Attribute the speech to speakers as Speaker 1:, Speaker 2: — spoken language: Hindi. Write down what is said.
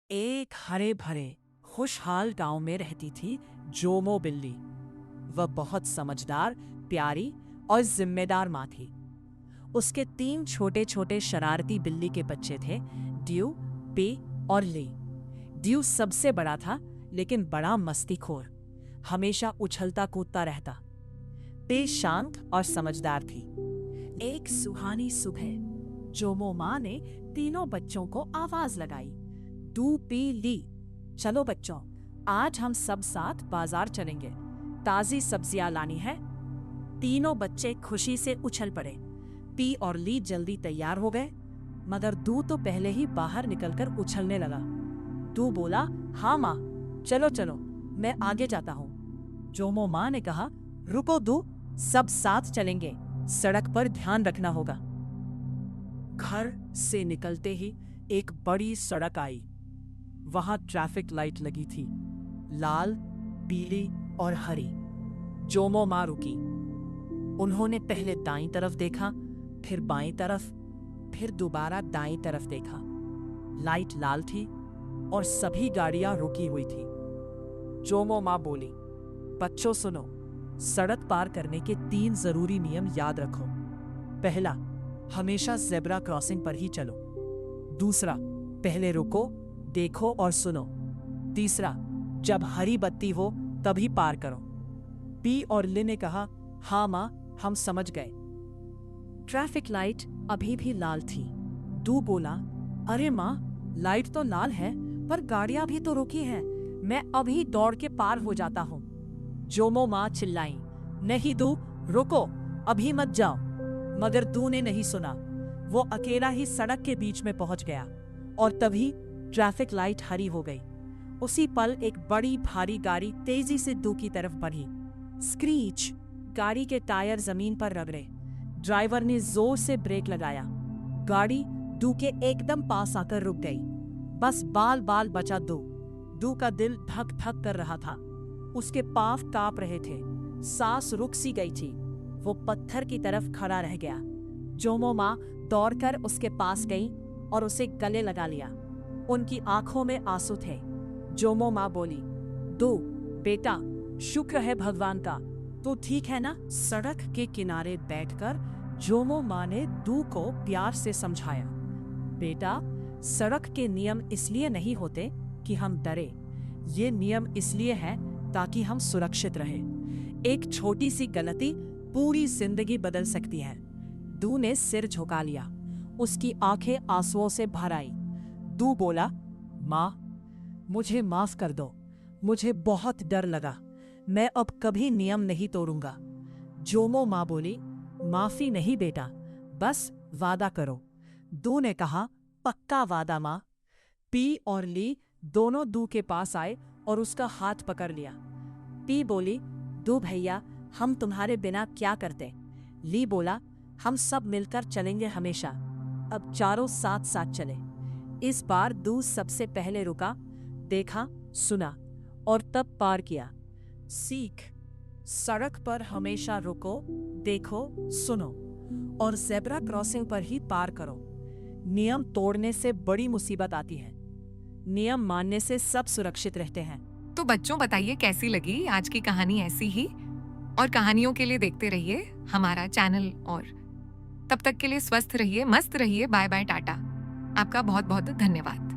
Speaker 1: एक हरे भरे खुशहाल गांव में रहती थी जोमो बिल्ली। वह बहुत समझदार, प्यारी और जिम्मेदार माँ थी। उसके 3 छोटे छोटे शरारती बिल्ली के बच्चे थे, ड्यू, पे और ली। ड्यू सबसे बड़ा था, लेकिन बड़ा मस्तीखोर, हमेशा उछलता कूदता रहता। पे शांत और समझदार थी। एक सुहानी सुबह जोमो माँ ने तीनों बच्चों को आवाज लगाई, डू पी ली, चलो बच्चों, आज हम सब साथ बाजार चलेंगे, ताजी सब्जियां लानी है। तीनों बच्चे खुशी से उछल पड़े। पी और ली जल्दी तैयार हो गए, मगर दू तो पहले ही बाहर निकलकर उछलने लगा। दू बोला, हाँ माँ, चलो चलो, मैं आगे जाता हूँ। जोमो माँ ने कहा, रुको दू, सब साथ चलेंगे, सड़क पर ध्यान रखना होगा। घर से निकलते ही एक बड़ी सड़क आई। वहां ट्रैफिक लाइट लगी थी, लाल, पीली और हरी। जोमो माँ रुकी। उन्होंने पहले दाईं तरफ देखा, फिर बाईं तरफ, फिर दोबारा दाईं तरफ देखा। लाइट लाल थी और सभी गाड़ियां रुकी हुई थी। जोमो माँ बोली, बच्चों सुनो, सड़क पार करने के 3 जरूरी नियम याद रखो। पहला, हमेशा ज़ेब्रा क्रॉसिंग पर ही चलो। दूसरा, पहले रुको, देखो और सुनो। तीसरा, जब हरी बत्ती हो तभी पार करो। पी और ली ने कहा, हाँ माँ, हम समझ गए। ट्रैफिक लाइट अभी भी लाल थी। दू बोला, अरे माँ, लाइट तो लाल है, पर गाड़ियां भी तो रुकी हैं, मैं अभी दौड़ के पार हो जाता हूँ। जोमो माँ चिल्लाई, नहीं दू, रुको, अभी मत जाओ। मगर दू ने नहीं सुना। वो अकेला ही सड़क के बीच में पहुंच गया और तभी ट्रैफिक लाइट हरी हो गई। उसी पल एक बड़ी भारी गाड़ी तेजी से दू की तरफ बढ़ी। स्क्रीच, गाड़ी के टायर जमीन पर रगड़े। ड्राइवर ने जोर से ब्रेक लगाया। गाड़ी दू के एकदम पास आकर रुक गई। बस बाल बाल बचा दू। दू का दिल धक धक कर रहा था। उसके पांव कांप रहे थे, सांस रुक सी गई थी। वो पत्थर की तरफ खड़ा रह गया। जोमो माँ दौड़कर उसके पास गई और उसे गले लगा लिया। उनकी आंखों में आंसू थे। जोमो माँ बोली, दू बेटा, शुक्र है भगवान का, तू ठीक है ना? सड़क के किनारे बैठकर जोमो माँ ने दू को प्यार से समझाया, बेटा, सड़क के नियम इसलिए नहीं होते कि हम डरे, ये नियम इसलिए है ताकि हम सुरक्षित रहें। एक छोटी सी गलती पूरी जिंदगी बदल सकती है। दू ने सिर झुका लिया। उसकी आंखें आंसुओं से भर आई। दू बोला, माँ, मुझे माफ कर दो, मुझे बहुत डर लगा, मैं अब कभी नियम नहीं तोड़ूंगा। जोमो माँ बोली, माफी नहीं बेटा, बस वादा करो। दू ने कहा, पक्का वादा माँ। पी और ली दोनों दू के पास आए और उसका हाथ पकड़ लिया। पी बोली, दू भैया, हम तुम्हारे बिना क्या करते? ली बोला, हम सब मिलकर चलेंगे हमेशा। अब चारों साथ साथ चले। इस बार दू सबसे पहले रुका, देखा, सुना और तब पार किया। सीख, सड़क पर हमेशा रुको, देखो, सुनो और ज़ेब्रा क्रॉसिंग पर ही पार करो। नियम तोड़ने से बड़ी मुसीबत आती है, नियम मानने से सब सुरक्षित रहते हैं।
Speaker 2: तो बच्चों, बताइए कैसी लगी आज की कहानी? ऐसी ही और कहानियों के लिए देखते रहिए हमारा चैनल, और तब तक के लिए स्वस्थ रहिए, मस्त रहिए। Bye bye, tata. आपका बहुत बहुत धन्यवाद।